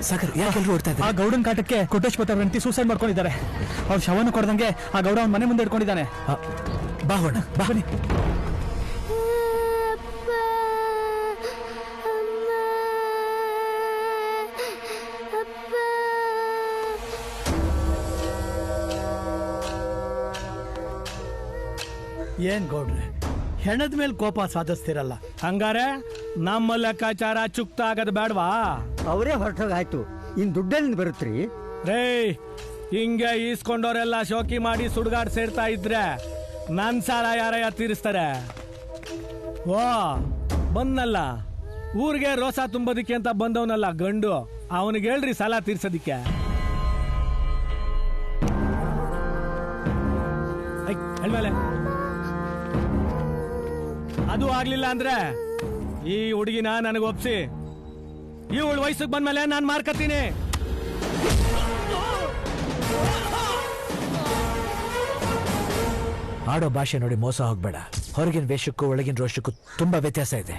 ಸಾಗರ್ ಯಾಕೆಲ್ಲರೂ ಓಡ್ತಾ ಇದ್ದಾರೆ? ಆ ಗೌಡನ್ ಕಾಟಕ್ಕೆ ಕೊಟ್ಟೇಶ್ವರ ಅವ್ರ ಹೆಂಡತಿ ಸೂಸೈಡ್ ಮಾಡ್ಕೊಂಡಿದ್ದಾರೆ. ಅವ್ರ ಶವನ ಕೊಡ್ದಂಗೆ ಆ ಗೌಡ ಅವ್ನ ಮನೆ ಮುಂದೆ ಇಟ್ಕೊಂಡಿದ್ದಾನೆ. ಬಾ ಹೋಣ, ಬಾ ಬನ್ನಿ. ಏನ್ ಗೌಡ್ರೆ, ಹೆಣದ ಮೇಲೆ ಕೋಪ ಸಾಧಿಸ್ತಿರಲ್ಲ. ಹಂಗಾರೆ ನಮ್ಮ ಲೆಕ್ಕಾಚಾರ ಚುಕ್ತ ಆಗದ್ ಬೇಡವಾ? ಅವರೇ ಹೊರಟೋಗಾಯ್ತು, ಇನ್ ದುಡ್ಡಲ್ಲಿ ಬರುತ್ತ್ರಿ? ರೇ, ಹಿಂಗೆ ಈಸ್ಕೊಂಡವರೆಲ್ಲ ಶೋಕಿ ಮಾಡಿ ಸುಡ್ಗಾಡ್ ಸೇರ್ತಾ ಇದ್ರೆ ನನ್ ಸಾಲ ಯಾರಯ್ಯ ತೀರಿಸ್ತಾರೆ? ವಾ ಬಂದ್ನಲ್ಲ ಊರಿಗೆ ರೋಸ ತುಂಬೋದಿಕ್ಕೆ ಅಂತ ಬಂದವನಲ್ಲ ಗಂಡು, ಅವನಿಗೆ ಹೇಳ್ರಿ ಸಾಲ ತೀರ್ಸೋದಿಕ್ಕೆ. ಹೇಳ್ಮೇಲೆ ಅದು ಆಗ್ಲಿಲ್ಲ ಅಂದ್ರೆ ಈ ಹುಡುಗಿನ ನನಗೆ ಒಪ್ಸಿ, ಇವಳು ವಯಸ್ಸಿಗೆ ಬಂದ್ಮೇಲೆ ನಾನು ಮಾರ್ಕತ್ತೀನಿ. ಆಡೋ ಭಾಷೆ ನೋಡಿ ಮೋಸ ಹೋಗ್ಬೇಡ. ಹೊರಗಿನ ವೇಷಕ್ಕೂ ಒಳಗಿನ ರೋಷಕ್ಕೂ ತುಂಬಾ ವ್ಯತ್ಯಾಸ ಇದೆ.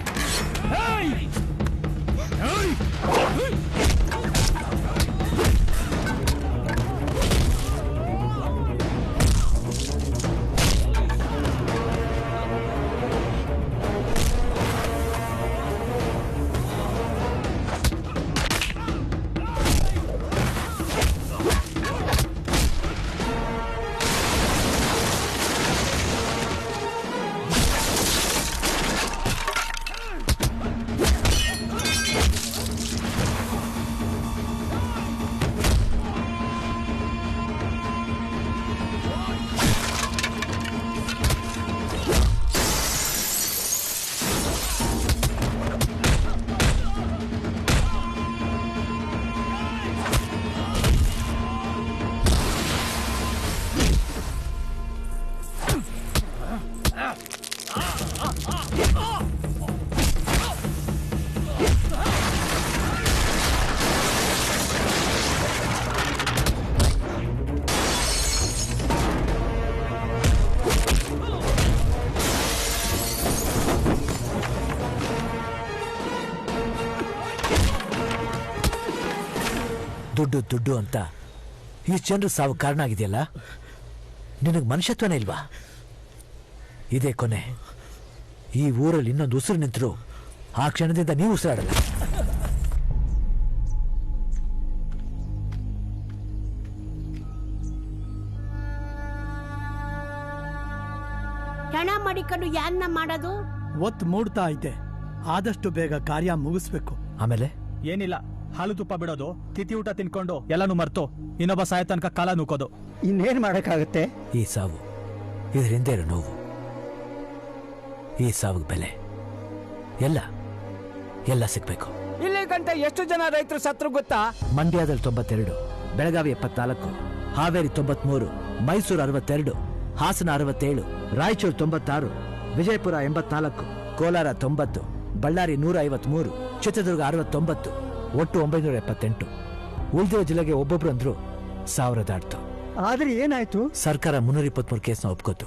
ದುಡ್ಡು ದುಡ್ಡು ಅಂತ ಈ ಜನರು ಸಾವು ಕಾರಣ ಆಗಿದೆಯಲ್ಲ, ನಿನಗೆ ಮನುಷ್ಯತ್ವನೇ ಇಲ್ವಾ? ಇದೇ ಕೊನೆ. ಈ ಊರಲ್ಲಿ ಇನ್ನೊಂದು ಉಸಿರು ನಿಂತರು ಆ ಕ್ಷಣದಿಂದ ನೀವು ಉಸಿರಾಡಲ್ಲ. ಹೆಣ ಮಾಡಿಕೊಂಡು ಯಾನ್ನ ಮಾಡೋದು? ಒತ್ತು ಮೂಡ್ತಾ ಐತೆ, ಆದಷ್ಟು ಬೇಗ ಕಾರ್ಯ ಮುಗಿಸ್ಬೇಕು. ಆಮೇಲೆ ಏನಿಲ್ಲ, ಹಾಲು ತುಪ್ಪ ಬಿಡೋದು, ತಿಥಿ ಊಟ ತಿನ್ಕೊಂಡು ಎಲ್ಲಾನು ಮರ್ತು ಇನ್ನೊಬ್ಬ ಸಾಯ ತನಕ ಕಾಲ ನೂಕೋದು. ಇನ್ನೇನ್ ಮಾಡಕ್ಕಾಗತ್ತೆ? ಈ ಸಾವು, ಇದ್ರ ಹಿಂದೆ ಇರೋ ನೋವು, ಈ ಸಾವಿಗೆ ಬೆಲೆ ಎಲ್ಲ ಎಲ್ಲ ಸಿಗ್ಬೇಕು. ಇಲ್ಲಿ ಗಂಟೆ ಎಷ್ಟು ಜನ ರೈತರು ಸತ್ರು ಗೊತ್ತಾ? ಮಂಡ್ಯದಲ್ಲಿ 92, ಬೆಳಗಾವಿ 74, ಹಾವೇರಿ 93, ಮೈಸೂರು 62, ಹಾಸನ 67, ರಾಯಚೂರು 96, ವಿಜಯಪುರ 84, ಕೋಲಾರ 90, ಬಳ್ಳಾರಿ 153, ಚಿತ್ರದುರ್ಗ 69, ಒಟ್ಟು 978. ಉಳಿದಿರೋ ಜಿಲ್ಲೆಗೆ ಒಬ್ಬೊಬ್ರು ಅಂದ್ರು 1000 ದಾಟ್ತು. ಆದ್ರೆ ಏನಾಯ್ತು? ಸರ್ಕಾರ 323 ಕೇಸ್ನ ಒಪ್ಕೋತು,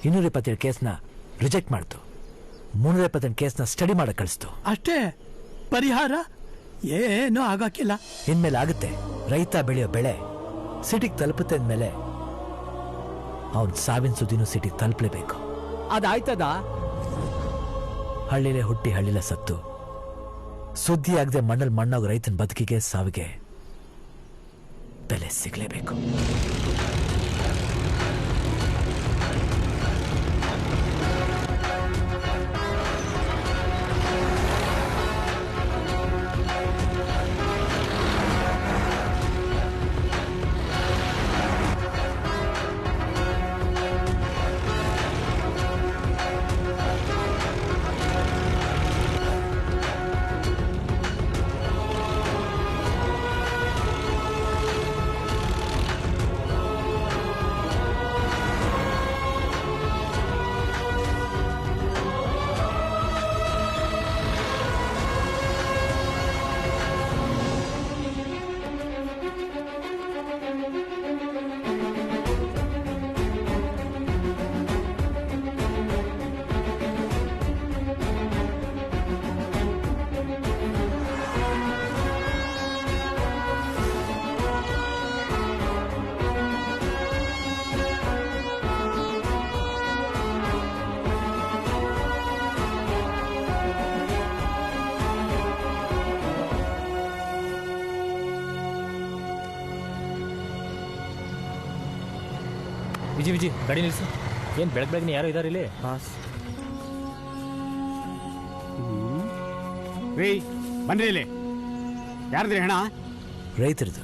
227 ಕೇಸ್ನ ರಿಜೆಕ್ಟ್ ಮಾಡ್ತು, 328 ಕೇಸ್ನ ಸ್ಟಡಿ ಮಾಡಕ್ ಕಳಿಸ್ತು. ಅಷ್ಟೇ? ಪರಿಹಾರ ಏನೂ ಆಗಕ್ಕಿಲ್ಲ. ಇನ್ಮೇಲೆ ಆಗುತ್ತೆ. ರೈತ ಬೆಳೆಯೋ ಬೆಳೆ ಸಿಟಿಗೆ ತಲುಪುತ್ತೆ ಅಂದ್ಮೇಲೆ ಅವನ್ ಸಾವಿನ ಸುದ್ದಿನೂ ಸಿಟಿಗೆ ತಲುಪಲೇಬೇಕು. ಅದಾಯ್ತದ? ಹಳ್ಳಿಲೇ ಹುಟ್ಟಿ ಹಳ್ಳಿಲೇ ಸತ್ತು ಸುದ್ದಿ ಆಗದೆ ಮಣ್ಣಲ್ಲಿ ಮಣ್ಣಾಗ ರೈತನ ಬದುಕಿಗೆ ಸಾವಿಗೆ ಬೆಲೆ ಸಿಗಲೇಬೇಕು. ವಿಜಿ ಗಾಡಿ ನಿಲ್ಸು. ಏನ್ ಬೆಳಗ್ಗೆ ಯಾರು ಇದಾರೆ ಇಲ್ಲಿ? ಬನ್ರಿ ಇಲ್ಲಿ. ಯಾರ್ದ್ರಿ ಹಣ? ರೈತರದು.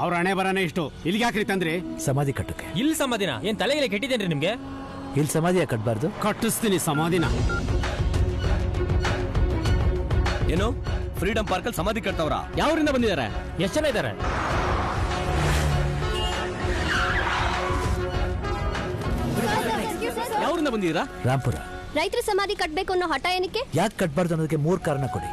ಅವ್ರ ಹಣೆ ಬರನೇ ಇಷ್ಟು. ಇಲ್ಲಿಗೆ ಯಾಕ್ರಿ ತಂದ್ರಿ? ಸಮಾಧಿ ಕಟ್ಟಕ್ಕೆ. ಇಲ್ಲಿ ಸಮಾಧಿನ? ಏನ್ ತಲೆಗೆ ಕೆಟ್ಟಿದ್ದೇನ್ರಿ ನಿಮ್ಗೆ? ಇಲ್ಲಿ ಸಮಾಧಿಯ ಕಟ್ಟಬಾರ್ದು? ಕಟ್ಟಿಸ್ತೀನಿ ಸಮಾಧಿನ. ಏನು ಫ್ರೀಡಂ ಪಾರ್ಕ್ ಅಲ್ಲಿ ಸಮಾಧಿ ಕಟ್ತವ್ರ? ಯಾವ್ರಿಂದ ಬಂದಿದ್ದಾರೆ? ಎಷ್ಟು ಜನ ಇದ್ದಾರೆ? ಯಾವ್ರಿಂದ ಬಂದಿದ್ದೀರಾ? ರಾಂಪುರ. ರೈತರ ಸಮಾಧಿ ಕಟ್ಬೇಕು ಅನ್ನೋ ಹಠ ಏನಕ್ಕೆ? ಯಾಕೆ ಕಟ್ಬಾರ್ದು ಅನ್ನೋದಕ್ಕೆ 3 ಕಾರಣ ಕೊಡಿ.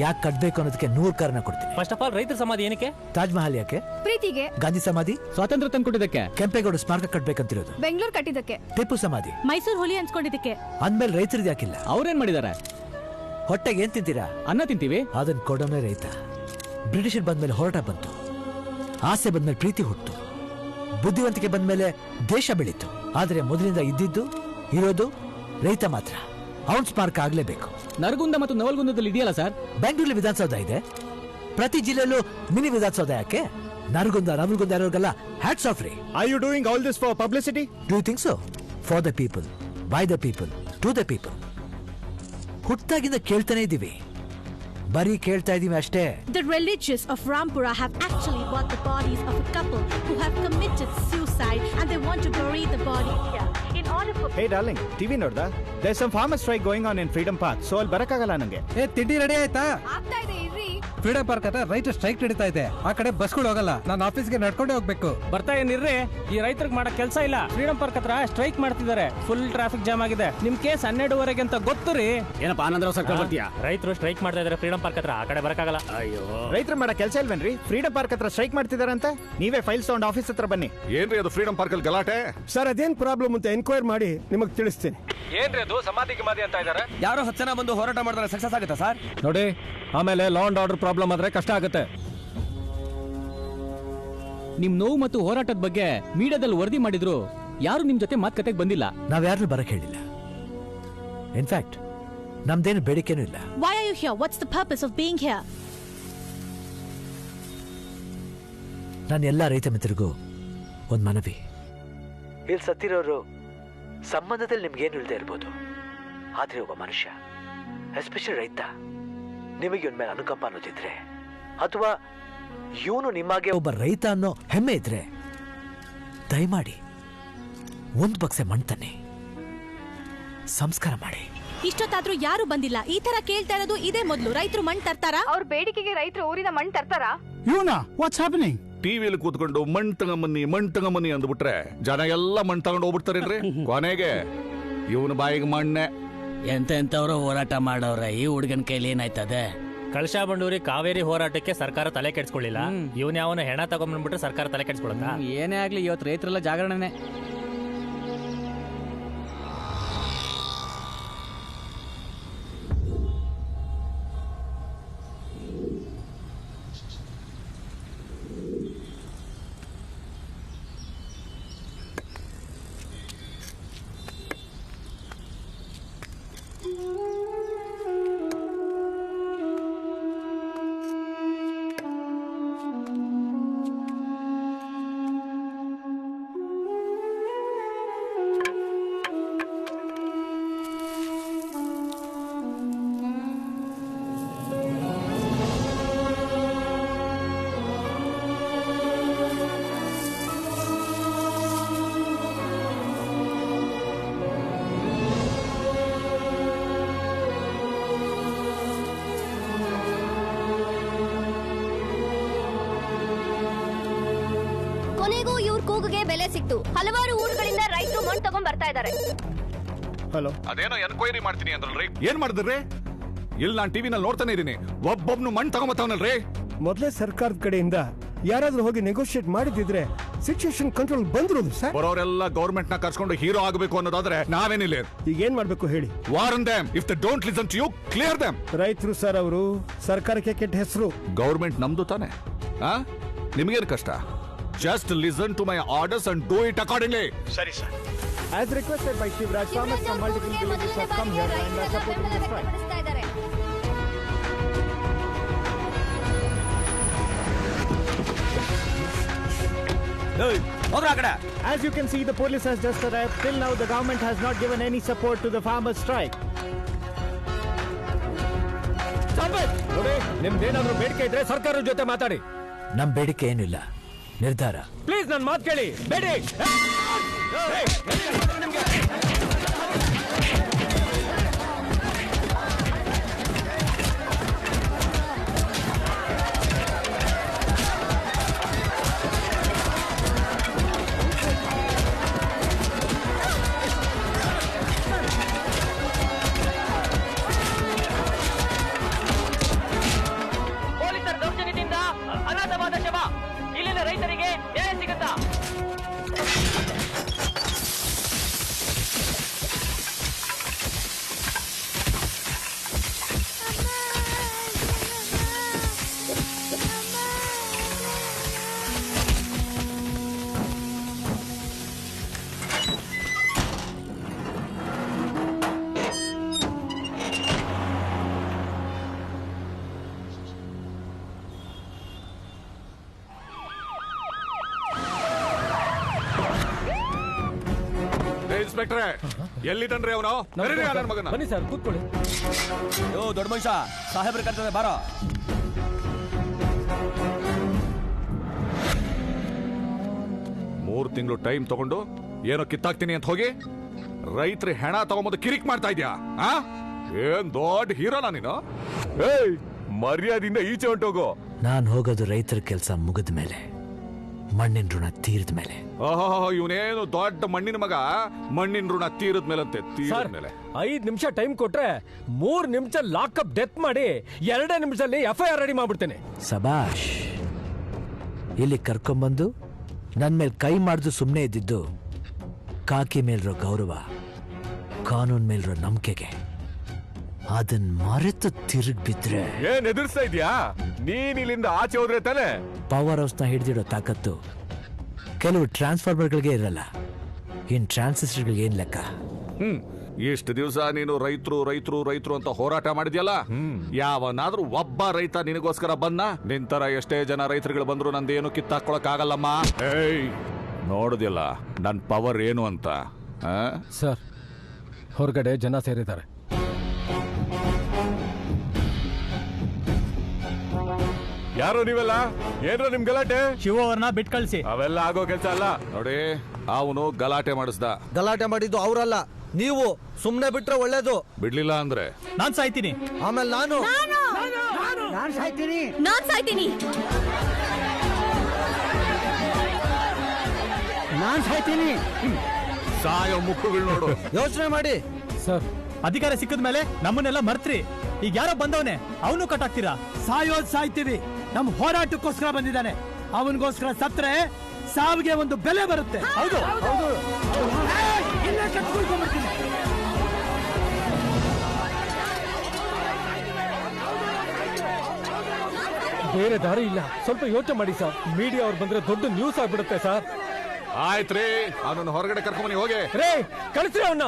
ಯಾಕೆ ಕಟ್ಬೇಕು ಅನ್ನೋದಕ್ಕೆ 100 ಕಾರಣ ಕೊಡ್ತೀನಿ. ಫಸ್ಟ್ ಆಫ್ ಆಲ್ ರೈತರ ಸಮಾಧಿ ಏನಕ್ಕೆ? ತಾಜ್ ಮಹಲ್ ಯಾಕೆ? ಪ್ರೀತಿಗೆ. ಗಾಂಧಿ ಸಮಾಧಿ ಸ್ವಾತಂತ್ರ್ಯ ತಂದ್ಕೊಟ್ಟಿದ್ದಕ್ಕೆ. ಕೆಂಪೇಗೌಡ ಸ್ಮಾರಕ ಕಟ್ಬೇಕಂತಿರೋದು. ಬೆಂಗಳೂರು ಕಟ್ಟಿದ್ದಕ್ಕೆ. ಟಿಪ್ಪು ಸಮಾಧಿ. ಮೈಸೂರು ಹುಲಿ ಅನ್ಸ್ಕೊಂಡಿದ್ದಕ್ಕೆ. ಅಂದ್ಮೇಲೆ ರೈತರದ್ದು ಯಾಕಿಲ್ಲ? ಅವ್ರೇನ್ ಮಾಡಿದ್ದಾರೆ? ಹೊಟ್ಟೆಗೆ ಏನ್ ತಿಂತೀರಾ? ಅನ್ನ ತಿಂತೀವಿ. ಅದನ್ನ ಕೊಡೋನೇ ರೈತ. ಬ್ರಿಟಿಷರ್ ಬಂದ್ಮೇಲೆ ಹೋರಾಟ ಬಂತು, ಆಸೆ ಬಂದ್ಮೇಲೆ ಪ್ರೀತಿ ಹುಟ್ಟು, ಬುದ್ಧಿವಂತಿಕೆ ಬಂದ್ಮೇಲೆ ದೇಶ ಬೆಳೀತು. ಆದ್ರೆ ಮೊದಲಿಂದ ಇದ್ದಿದ್ದು ಇರೋದು ರೈತ ಮಾತ್ರ. ಅವನ್ ಸ್ಮಾರಕ ಆಗ್ಲೇಬೇಕು. ನರಗುಂದ ಮತ್ತು ನವಲ್ಗುಂದದಲ್ಲಿ ಇದೆಯಲ್ಲ ಸರ್? ಬೆಂಗಳೂರಲ್ಲಿ ವಿಧಾನಸೌಧ ಇದೆ. ಪ್ರತಿ ಜಿಲ್ಲೆಯಲ್ಲೂ ಮಿನಿ ವಿಧಾನಸೌಧ ಯಾಕೆ? ನರಗುಂದ ನವಲ್ಗುಂದ ಇರೋರ್ಗೆಲ್ಲ ಹ್ಯಾಟ್ಸ್ ಆಫ್ ರೀ. Are you doing all this for publicity? Do you think so? For the people, by the people, to the people. ಹುಟ್ಟಾಗಿಂದ ಕೇಳ್ತಾನೆ ಇದೀವಿ, ಬರೀ ಕೇಳ್ತಾ ಇದೀವಿ ಅಷ್ಟೇ. The religious of Rampura have actually bought the bodies of a couple who have committed suicide and they want to bury the body here. In order for... Hey darling, TV ನೋಡ್ದಾ? There's some farmer strike going on in Freedom Park, so ಅಲ್ಲಿ ಬರಕ್ಕಾಗಲ್ಲ ನಂಗೆ. ತಿಂಡಿ ready ಆಯ್ತಾ? ಆಗ್ತಾ ಇದೆ ಇರ್ರಿ. Freedom park ಹತ್ರ ರೈತ strike ನಡೀತಾ ಇದೆ. ಆ ಕಡೆ ಬಸ್ಗಳು ಹೋಗಲ್ಲ. ನಾನು ಆಫೀಸ್ಗೆ ನಡ್ಕೊಂಡೇ ಹೋಗ್ಬೇಕು. ಬರ್ತಾ ಏನಿರ್ರಿ, ಈ ರೈತರಿಗೆ ಮಾಡಕ್ ಕೆಲಸ ಇಲ್ಲ. ಫ್ರೀಡಂ ಪಾರ್ಕ್ ಹತ್ರ ಸ್ಟ್ರೈಕ್ ಮಾಡ್ತಿದ್ದಾರೆ. ಫುಲ್ ಟ್ರಾಫಿಕ್ ಜಾಮ್ ಆಗಿದೆ. ನಿಮ್ ಕೇಸ್ 12:30 ಅಂತ ಗೊತ್ತು ರೀ. ಏನಪ್ಪ ಆನಂದರಾವ್ ಸರ್ಕಲ್ ಬರ್ತೀಯಾ? ರೈತರು ಸ್ಟ್ರೈಕ್ ಮಾಡ್ತಾ ಇದಾರೆ ಫ್ರೀಡಂ ಪಾರ್ಕ್ ಹತ್ರ. ಆ ಕಡೆ ಬರಕ್ಕಾಗಲ್ಲ. ಅಯ್ಯೋ, ರೈತರು ಮಾಡೋ ಕೆಲಸ ಇಲ್ವೇನ್ರಿ? ಫ್ರೀಡಂ ಪಾರ್ಕ್ ಹತ್ರ ಸ್ಟ್ರೈಕ್ ಮಾಡ್ತಿದಾರೆ ಅಂತ ನೀವೇ ಫೈಲ್ಸ್ ತಗೊಂಡು ಆಫೀಸ್ ಹತ್ರ ಬನ್ನಿ. ಏನ್ರಿ ಅದು ಫ್ರೀಡಂ ಪಾರ್ಕ್ ಅಲ್ಲಿ ಗಲಾಟೆ? ಸರ್ ಅದೇನ್ ಪ್ರಾಬ್ಲಮ್ ಅಂತ ಎನ್ಕ್ವೈರ್ ಮಾಡಿ ನಿಮಗೆ ತಿಳಿಸ್ತೀನಿ. ಏನ್ರಿ ಅದು ಸಮಾಧಿ ಗಿಮಾಧಿ ಅಂತ ಇದಾರೆ? ಯಾರೋ 10 ಜನ ಬಂದು ಹೋರಾಟ ಮಾಡಿದ್ರೆ ಸಕ್ಸಸ್ ಆಗುತ್ತಾ ಸರ್? ನೋಡಿ, ಆಮೇಲೆ ಲಾ ಅಂಡ್ ಆರ್ಡರ್ ಪ್ರಾಬ್ಲಮ್ ಆದ್ರೆ ಕಷ್ಟ ಆಗುತ್ತೆ. ನಿಮ್ ನೋವು ಮತ್ತು ಹೋರಾಟದ ಬಗ್ಗೆ ಮೀಡಿಯಾದಲ್ಲಿ ವರದಿ ಮಾಡಿದ್ರು ಯಾರು ನಿಮ್ ಜೊತೆ ಮಾತುಕತೆಗೆ ಬಂದಿಲ್ಲ. ನಾವ್ಯಾರು ಬರಕ್ ಹೇಳಿಲ್ಲ. ಇನ್ಫ್ಯಾಕ್ಟ್ ನಮ್ದೇನು ಬೇಡಿಕೆನೂ ಇಲ್ಲ. Why are you here? What's the purpose of being here? ನನ್ನ ಎಲ್ಲ ರೈತ ಮಿತ್ರರಿಗೂ ಒಂದು ಮನವಿ. ಇಲ್ಲಿ ಸತ್ತಿರೋರು ಸಂಬಂಧದಲ್ಲಿ ನಿಮ್ಗೇನು ಇಲ್ಲದೆ ಇರ್ಬೋದು, ಆದ್ರೆ ಒಬ್ಬ ಮನುಷ್ಯ, ಎಸ್ಪೆಷಲಿ ರೈತ, ನಿಮಗೆ ಇವನ್ ಮೇಲೆ ಅನುಕಂಪ ಅನ್ನೋದಿದ್ರೆ, ಅಥವಾ ಇವನು ನಿಮಗೆ ಒಬ್ಬ ರೈತ ಅನ್ನೋ ಹೆಮ್ಮೆ ಇದ್ರೆ, ದಯಮಾಡಿ ಒಂದು ಬಕ್ಸೆ ಮಣ್ತನ್ನಿ, ಸಂಸ್ಕಾರ ಮಾಡಿ. ಇಷ್ಟೊತ್ತಾದ್ರೂ ಯಾರು ಬಂದಿಲ್ಲ. ಈ ತರ ಕೇಳ್ತಾ ಇರೋದು ಇದೇ ಮೊದಲು. ರೈತರು ಮಣ್ಣು ತರ್ತಾರಾ? ಅವ್ರ ಬೇಡಿಕೆಗೆ ರೈತರು ಊರಿನ ಮಣ್ಣು ತರ್ತಾರಾ? What's happening? ಟಿವಿಯಲ್ಲಿ ಕೂತ್ಕೊಂಡು ಮಣ್ ತಗೊಂಬನ್ನಿ ಅಂದ್ಬಿಟ್ರೆ ಜನ ಎಲ್ಲ ಮಣ್ ತಗೊಂಡು ಹೋಗ್ಬಿಡ್ತಾರೇನ್ರಿ? ಕೊನೆಗೆ ಇವನ ಬಾಯಿಗೆ ಮಣ್ಣೆ. ಎಂತೆಂತವ್ರು ಹೋರಾಟ ಮಾಡವ್ರೆ, ಈ ಹುಡುಗನ ಕೈಲಿ ಏನಾಯ್ತದೆ? ಕಳಶಾ ಬಂಡೂರಿ ಕಾವೇರಿ ಹೋರಾಟಕ್ಕೆ ಸರ್ಕಾರ ತಲೆ ಕೆಡಿಸ್ಕೊಳ್ಳಿಲ್ಲ. ಇವನ್ ಯಾವನ ಹೆಣ ತಗೊಂಡ್ಬಿಟ್ರೆ ಸರ್ಕಾರ ತಲೆ ಕೆಡಿಸ್ಕೊಳ್ಳುತ್ತಾ? ಏನೇ ಆಗ್ಲಿ ಇವತ್ತು ರೈತರೆಲ್ಲ ಜಾಗರಣೆ. ಕೊನೆಗೂ ಇವ್ರ ಕೂಗುಗೆ ಬೆಲೆ ಸಿಕ್ತು. ಹಲವಾರು ಊರುಗಳಿಂದ ರೈತರು ಮಣ್ಣು ತಗೊಂಡ್ ಬರ್ತಾ ಇದ್ದಾರೆ. ಹಲೋ, ಅದೇನೋ ಎನ್ಕ್ವೈರಿ ಮಾಡ್ತೀನಿ ಅಂದ್ರಲ್ರಿ, ಏನ್ ಮಾಡಿದ್ರಿ? ಇಲ್ಲಿ ನಾನು ಟಿವಿನಲ್ಲಿ ನೋಡ್ತಾನೆ ಇದೀನಿ, ಒಬ್ಬೊಬ್ನು ಮಣ್ಣು ತಗೊಂಬತ್ತವನಲ್ರಿ. ಮೊದಲೇ ಸರ್ಕಾರದ ಕಡೆಯಿಂದ ಯಾರಾದ್ರೂ ಹೋಗಿ ನೆಗೋಷಿಯೇಟ್ ಮಾಡಿದ್ರೆ ಸಿಚುಯೇಷನ್ ಕಂಟ್ರೋಲ್ ಬಂದಿರೋದು ಸರ್. ಬರೋರೆಲ್ಲ ಗವರ್ಮೆಂಟ್ ನ ಕರ್ಸ್ಕೊಂಡು ಹೀರೋ ಆಗಬೇಕು ಅನ್ನೋದಾದ್ರೆ ನಾವೇನಿಲ್ಲ. ಈಗ ಏನ್ ಮಾಡ್ಬೇಕು ಹೇಳಿ? Warn them. If they don't listen to you, clear them. ರೈತರು ಸರ್, ಅವರು ಸರ್ಕಾರಕ್ಕೆ ಕೆಟ್ಟ ಹೆಸರು. ಗವರ್ಮೆಂಟ್ ನಮ್ದು ತಾನೆ. ನಿಮಗೇನು ಕಷ್ಟ? Just listen to my orders and do it accordingly. Sorry, sir. As requested by Shivraj, farmers from multiple villages have come here and are supporting the strike. Hey, ಹೋಗ್ರ ಆ ಕಡೆ. As you can see, the police has just arrived. Till now, the government has not given any support to the farmers' strike. ನೋಡಿ, ನಿಮ್ದೇನಾದ್ರೂ ಬೇಡಿಕೆ ಇದ್ರೆ ಸರ್ಕಾರದ ಜೊತೆ ಮಾತಾಡಿ. ನಮ್ ಬೇಡಿಕೆ ಏನಿಲ್ಲ, ನಿರ್ಧಾರ. ಪ್ಲೀಸ್ ನನ್ನ ಮಾತು ಕೇಳಿ. ಬೇಡಿ. ಪೊಲೀಸರ ದೌರ್ಜನ್ಯದಿಂದ ಅನಾಥವಾದ ಶವ. ಇಲ್ಲಿನ ರೈತರಿಗೆ ನ್ಯಾಯ ಸಿಗುತ್ತಾ? ಇನ್ಸ್ಪೆಕ್ಟ್ರೆ, ಎಲ್ಲಿದ್ದಾನ್ರಿ ಅವನು? ನನ್ನ ಮಗನ. ಬನ್ನಿ ಸರ್, ಕೂತ್ಕೊಳ್ಳಿ. ಯೋ ದೊಡ್ಡ ಮನುಷ್ಯ, ಸಾಹೇಬ್ರ ಕರ್ತದೆ ಬಾರೋ. ಮೂರು ತಿಂಗಳು ಟೈಮ್ ತಗೊಂಡು ಏನೋ ಕಿತ್ತಾಕ್ತೀನಿ ಅಂತ ಹೋಗಿ ರೈತರ ಹೆಣ ತಗೊಂಬಂದು ಕಿರಿಕ್ ಮಾಡ್ತಾ ಇದ್ಯಾ? ಏನ್ ದೊಡ್ಡ ಹೀರೋನಾ ನೀನು? ಏಯ್, ಮರ್ಯಾದಿಂದ ಈಚೆ ಹೊಂಟೋಗು. ನಾನ್ ಹೋಗೋದು ರೈತರ ಕೆಲಸ ಮುಗಿದ ಮೇಲೆ, ಮಣ್ಣಿನ ಋಣ ತೀರಿದ ಮೇಲೆ. ಓಹೋ, ಇವನೇನು ದೊಡ್ಡ ಮಣ್ಣಿನ ಮಗ. ಮಣ್ಣಿನ ಋಣ ತೀರದ ಮೇಲಂತೆ. ತೀರದ ಮೇಲೆ 5 ನಿಮಿಷ ಟೈಮ್ ಕೊಟ್ರೆ 3 ನಿಮಿಷ ಲಾಕಪ್ ಡೆತ್ ಮಾಡಿ 2 ನಿಮಿಷದಲ್ಲಿ FIR ರೆಡಿ ಮಾಡ್ಬಿಡ್ತೇನೆ. ಸಬಾಷ್. ಇಲ್ಲಿ ಕರ್ಕೊಂಬಂದು ನನ್ ಮೇಲೆ ಕೈ ಮಾಡಿದು ಸುಮ್ಮನೆ ಇದ್ದಿದ್ದು ಕಾಕಿ ಮೇಲಿರೋ ಗೌರವ, ಕಾನೂನ್ ಮೇಲಿರೋ ನಂಬಿಕೆಗೆ. ಅದನ್ ಮರೆತು ತಿರುಗ್ ಬಿದ್ರೆ ಏನ್ ಎದುರಿಸ್ತಾ ಇದ್ಯಾ? ನೀನ್ ಇಲ್ಲಿಂದ ಆಚೆ ಹೋದ್ರೆ ತಾನೆ ಪವರ್ ಹೌಸ್ ನ ಹಿಡಿದಿಡೋ ತಾಕತ್ತು ಕೆಲವು ಟ್ರಾನ್ಸ್ಫಾರ್ಮರ್ಗಳಿಗೆ ಇರಲ್ಲ. ಇನ್ ಟ್ರಾನ್ಸಿಸ್ಟರ್ಗಳಿಗೆ ಏನ್ ಲೆಕ್ಕ? ಇಷ್ಟು ದಿವಸ ನೀನು ರೈತರು ರೈತರು ರೈತರು ಅಂತ ಹೋರಾಟ ಮಾಡಿದ್ಯಲ್ಲ, ಯಾವನಾದ್ರೂ ಒಬ್ಬ ರೈತ ನಿನಗೋಸ್ಕರ ಬಂದ? ನಿಂತರ ಎಷ್ಟೇ ಜನ ರೈತರುಗಳು ಬಂದ್ರು ನಂದೇನು ಕಿತ್ತಾಕೊಳಕ್ ಆಗಲ್ಲಮ್ಮ. ಏಯ್, ನೋಡುದಿಲ್ಲ ನನ್ ಪವರ್ ಏನು ಅಂತ? ಸರ್, ಹೊರಗಡೆ ಜನ ಸೇರಿದ್ದಾರೆ. ಯಾರು ನೀವೆಲ್ಲ? ಏನ್ರ ನಿಮ್ ಗಲಾಟೆ? ಶಿವ ಅವ್ರನ್ನ ಬಿಟ್ ಕಳ್ಸಿ. ಅವೆಲ್ಲ ಆಗೋ ಕೆಲ್ಸ ಅಲ್ಲ. ನೋಡಿ, ಅವನು ಗಲಾಟೆ ಮಾಡಿಸ್ದ. ಗಲಾಟೆ ಮಾಡಿದ್ದು ಅವರಲ್ಲ, ನೀವು. ಸುಮ್ನೆ ಬಿಟ್ರೆ ಒಳ್ಳೇದು. ಬಿಡ್ಲಿಲ್ಲ ಅಂದ್ರೆ ನಾನ್ ಸಾಯ್ತೀನಿ. ಆಮೇಲೆ ನಾನು ನಾನು ಸಾಯ್ತೀನಿ. ನಾನ್ ಸಾಯ್ತೀನಿ. ನಾನು ಸಾಯ್ತೀನಿ. ಸಾಯೋ ಮುಕ್ಕುಗಳು ನೋಡು. ಯೋಚನೆ ಮಾಡಿ. ಸರ್, ಅಧಿಕಾರ ಸಿಕ್ಕದ ಮೇಲೆ ನಮ್ಮನ್ನೆಲ್ಲ ಮರ್ತ್ರಿ. ಈಗ ಯಾರೋ ಬಂದವನೆ, ಅವನು ಕಟ್ಟಾಕ್ತೀರಾ? ಸಾಯೋದ್ ಸಾಯ್ತೀವಿ. ನಮ್ ಹೋರಾಟಕ್ಕೋಸ್ಕರ ಬಂದಿದ್ದಾನೆ. ಅವನಿಗೋಸ್ಕರ ಸತ್ರೆ ಸಾವಿಗೆ ಒಂದು ಬೆಲೆ ಬರುತ್ತೆ. ಹೌದು. ಇಲ್ಲೇ ಕಟ್ಕೊಳ್ಕೊಂಡ್ಬಿಡ್ತೀನಿ. ಬೇರೆ ದಾರಿ ಇಲ್ಲ. ಸ್ವಲ್ಪ ಯೋಚನೆ ಮಾಡಿ ಸರ್. ಮೀಡಿಯಾ ಅವ್ರು ಬಂದ್ರೆ ದೊಡ್ಡ ನ್ಯೂಸ್ ಆಗ್ಬಿಡುತ್ತೆ ಸರ್. ಆಯ್ತ್ರಿ, ಅವನನ್ನು ಹೊರಗಡೆ ಕರ್ಕೊಂಬನಿ. ಹೋಗಿ ರೇ, ಕಳಿಸ್ರಿ ಅವನ್ನ.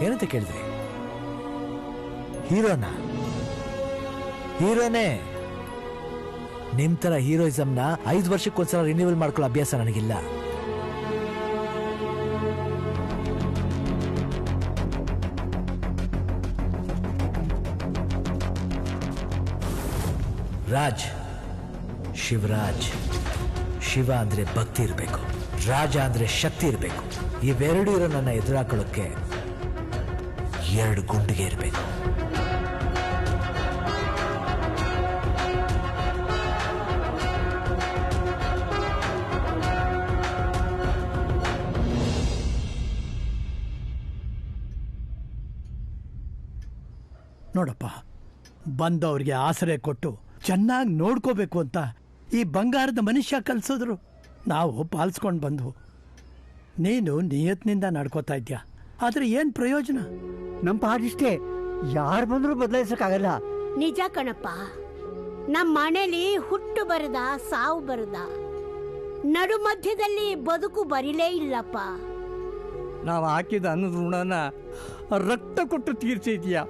ಏನಂತ ಕೇಳಿದ್ರಿ? ಹೀರೋನಾ? ಹೀರೋನೇ. ನಿಮ್ ತರ ಹೀರೋಯಿಸಮ್ನ 5 ವರ್ಷಕ್ಕೊಂದ್ಸಲ ರಿನ್ಯೂವಲ್ ಮಾಡ್ಕೊಳ್ಳೋ ಅಭ್ಯಾಸ ನನಗಿಲ್ಲ. ರಾಜ್, ಶಿವರಾಜ್. ಶಿವ ಅಂದ್ರೆ ಭಕ್ತಿ ಇರಬೇಕು, ರಾಜ ಅಂದ್ರೆ ಶಕ್ತಿ ಇರಬೇಕು. ಇವೆರಡೂ ಇರೋ ನನ್ನ ಎದುರಾಕೊಳ್ಳೋಕೆ 2 ಗುಂಡಿಗೆ ಇರಬೇಕು. ನೋಡಪ್ಪ, ಬಂದವ್ರಿಗೆ ಆಸರೆ ಕೊಟ್ಟು ಚೆನ್ನಾಗಿ ನೋಡ್ಕೋಬೇಕು ಅಂತ ಈ ಬಂಗಾರದ ಮನುಷ್ಯ ಕಲ್ಸಿದ್ರು. ನಾವು ಪಾಲಿಸ್ಕೊಂಡು ಬಂದ್ವು. ನೀನು ನಿಯತ್ನಿಂದ ನಡ್ಕೋತಾ ಇದ್ಯಾ, ಆದ್ರೆ ಏನ್ ಪ್ರಯೋಜನ? ನಮ್ಮ ಪಾಡಿಷ್ಟೇ, ಯಾರು ಬಂದರೂ ಬದಲಾಯಿಸಕ್ಕಾಗಲ್ಲ. ನಿಜ ಕಣಪ್ಪ. ನಮ್ಮ ಮನೇಲಿ ಹುಟ್ಟು ಬರದ ಸಾವು ಬರದ, ನಡು ಮಧ್ಯದಲ್ಲಿ ಬದುಕು ಬರಿಲೇ ಇಲ್ಲಪ್ಪ. ನಾವು ಹಾಕಿದ ಅನ್ನದ ಋಣನ ರಕ್ತ ಕೊಟ್ಟು ತೀರ್ಸಿದ್ಯಾ.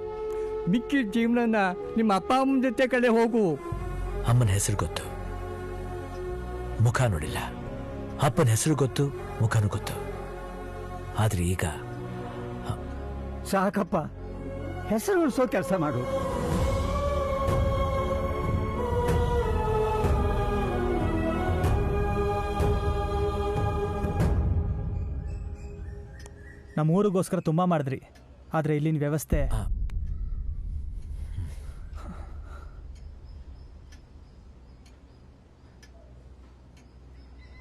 ಮಿಕ್ಕಿ ಜೀವನನ ನಿಮ್ಮ ಅಪ್ಪ ಅಮ್ಮನ ಜೊತೆ ಕಡೆ ಹೋಗು. ಅಮ್ಮನ ಹೆಸರು ಗೊತ್ತು, ಮುಖ ನೋಡಿಲ್ಲ. ಅಪ್ಪನ ಹೆಸರು ಗೊತ್ತು, ಮುಖನೂ ಗೊತ್ತು. ಆದ್ರೆ ಈಗ ಸಾಕಪ್ಪ, ಹೆಸರು ಉಳಿಸೋ ಕೆಲಸ ಮಾಡು. ನಮ್ಮ ಊರಿಗೋಸ್ಕರ ತುಂಬಾ ಮಾಡಿದ್ರಿ, ಆದ್ರೆ ಇಲ್ಲಿನ ವ್ಯವಸ್ಥೆ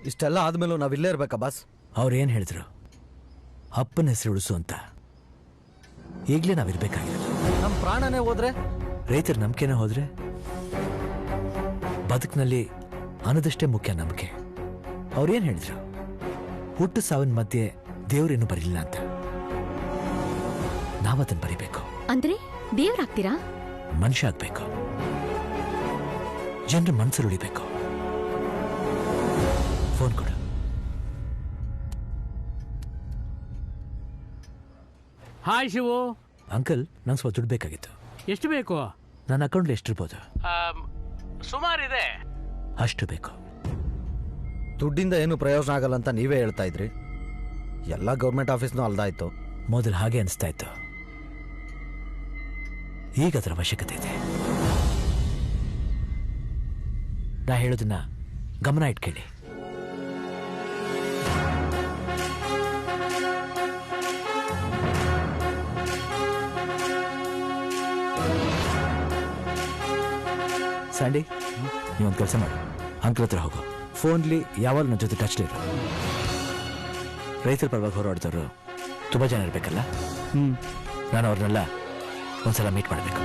ಇಷ್ಟೆಲ್ಲ ಆದ್ಮೇಲೂ ನಾವಿಲ್ಲೇ ಇರ್ಬೇಕಾ ಬಾಸ್? ಅವ್ರೇನ್ ಹೇಳಿದ್ರು? ಅಪ್ಪನ ಹೆಸರು ಉಳಿಸು ಅಂತ. ಈಗಲೇ ನಾವಿರ್ಬೇಕಾಗಿರೋದು. ನಮ್ಮ ಪ್ರಾಣನೇ ಹೋದ್ರೆ, ರೈತರ ನಂಬಿಕೆನೇ ಹೋದ್ರೆ, ಬದುಕಿನಲ್ಲಿ ಅನ್ನದಷ್ಟೇ ಮುಖ್ಯ ನಂಬಿಕೆ. ಅವ್ರೇನ್ ಹೇಳಿದ್ರು? ಹುಟ್ಟು ಸಾವಿನ ಮಧ್ಯೆ ದೇವ್ರೇನು ಬರಲಿಲ್ಲ ಅಂತ. ನಾವದನ್ನ ಬರಿಬೇಕು. ಅಂದ್ರೆ ದೇವ್ರಾಗ್ತೀರಾ? ಮನುಷ್ಯ ಆಗ್ಬೇಕು, ಜನರ ಮನಸ್ಸಲ್ಲಿ ಉಳಿಬೇಕು. ಫೋನ್ ಕೊಡು. ಹಾಯ್ ಶಿವು. ಅಂಕಲ್, ನಂಗೆ ಸ್ವಲ್ಪ ದುಡ್ಡು ಬೇಕಾಗಿತ್ತು. ಎಷ್ಟು ಬೇಕು? ನನ್ನ ಅಕೌಂಟ್ಲಿ ಎಷ್ಟಿರ್ಬೋದು? ಸುಮಾರಿದೆ. ಅಷ್ಟು ಬೇಕು. ದುಡ್ಡಿಂದ ಏನು ಪ್ರಯೋಜನ ಆಗಲ್ಲ ಅಂತ ನೀವೇ ಹೇಳ್ತಾ ಇದ್ರಿ. ಎಲ್ಲ ಗೌರ್ಮೆಂಟ್ ಆಫೀಸ್ನೂ ಅಲ್ದಾಯ್ತು. ಮೊದಲು ಹಾಗೆ ಅನಿಸ್ತಾ ಇತ್ತು, ಈಗ ಅದರ ಅವಶ್ಯಕತೆ ಇದೆ. ನಾ ಹೇಳೋದನ್ನ ಗಮನ ಇಟ್ಕೊಳ್ಳಿ. ಸ್ಯಾಂಡಿ, ನೀವೊಂದು ಕೆಲಸ ಮಾಡಿ, ಅಂಕಲ್ ಹತ್ರ ಹೋಗು. ಫೋನ್ಲಿ ಯಾವಾಗ ನನ್ನ ಜೊತೆ ಟಚ್ಲಿರು. ರೈತರ ಪರವಾಗಿ ಹೋರಾಡ್ದವರು ತುಂಬ ಜನ ಇರಬೇಕಲ್ಲ. ನಾನು ಅವ್ರನ್ನೆಲ್ಲ ಒಂದ್ಸಲ ಮೀಟ್ ಮಾಡಬೇಕು.